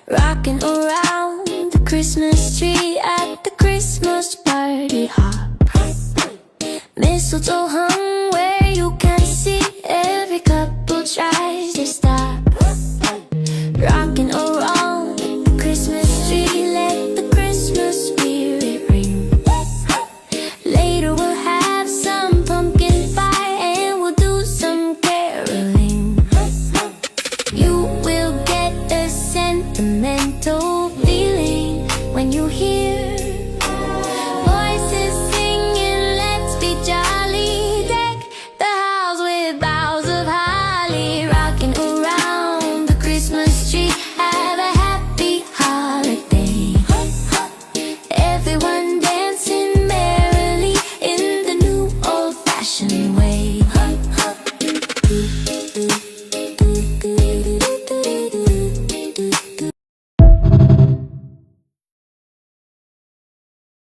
Rocking around the Christmas tree at the Christmas party hop. Mistletoe hung where you can see every couple tries to stop. Rocking around the Christmas tree, let the Christmas spirit ring. Later we'll have some pumpkin pie and we'll do some caroling. You will get a sentimental feeling when you hear voices singing, let's be jolly. Deck the house with boughs of holly. Rocking around the Christmas tree at